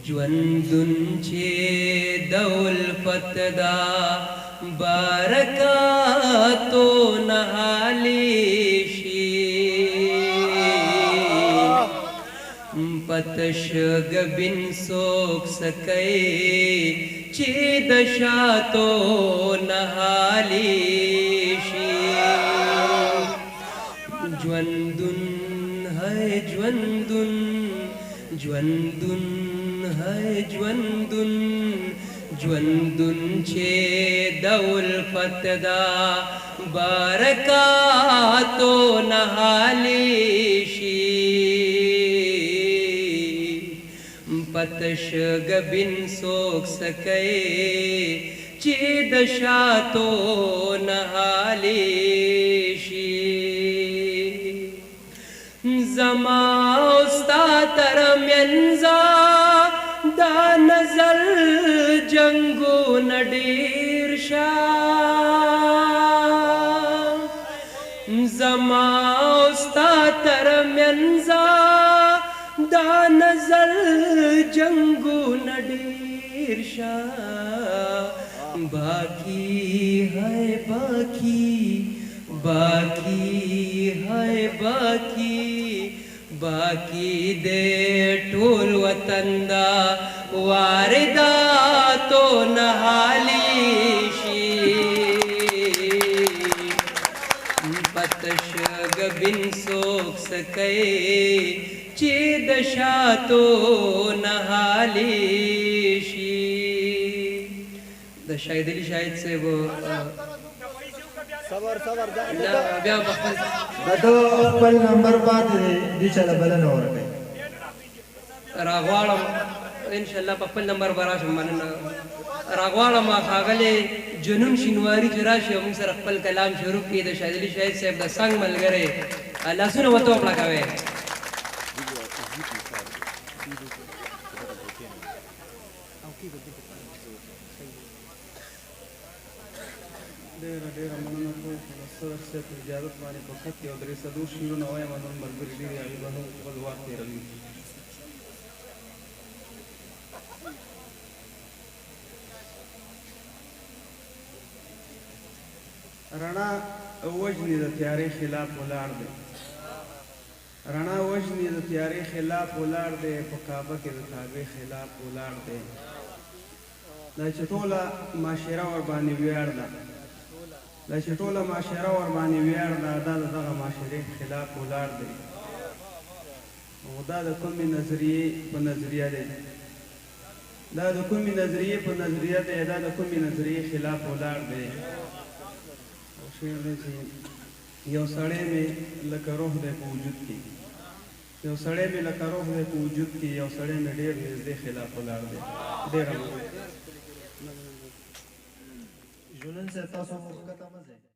ژوندون چې د الفت دا برکاتو نهالی شي پتش گبین سوک سکئی چې د شاتو نهالی شي ژوندون ہے ژوندون ژوندون ہے ژوندون ژوندون چې د الفت دا برکاتو نهالی شي پتش گبین سوک سکئی چې د شاتو نهالی شي زما استا ترمنزا دا نزل جنگو نډیر شا زما استا ترمنزا دا نزل جنگو نډیر شا باقی ہے باقی باقی ہے باقی باقی دے ټول وطن دا وارداتو نهالی شي پتش گبین سوک سکئی چې د شاتو نهالی شي د شاهد علي شاهد صاحب صبر صبر بیا بخل خپل نمبر پاتې دی چې بلنه ورکړي راغواړم ان شاء الله په خپل نمبر براشم مننه راغواړم ښاغلی جنون شینواري چې راشي موږ سره خپل کلام شروع کړي د شاهد علي شاهد صاحب د څنګ ملګری لاسونه ورته وپړکوئ ډېره مننه کوم چې صدر صاحب په اجازت باندې په خط کې 300 شعرونه وایم نن ملګري ډېرې عجیبه هم خپل وخت تېروي رڼا وجنې د تیارې خلاف ولاړ دی رڼا وجنې د تیارې خلاف ولاړ دی په کعبه کې د کعبې خلاف ولاړ دی دا چې ټوله معاشره ورباندې ویاړ ده دا چې ټوله معاشره ورباندې ویاړ ده دا د دغه معاشرې خلاف ولاړ دی او دا د کومې نظریې په نظریه دی دا د کومې نظریې په نظریه دی دا د کومې نظریې خلاف ولاړ دی او شعر دی چې یو سړی مې لکه روح دی په وجود کې یو سړی مې لکه روح دی په وجود کې یو سړی مې ډېر نږدې خلاف ولاړ دی ډېره ژوند صاحب تاسو مو ښکته مه ځئ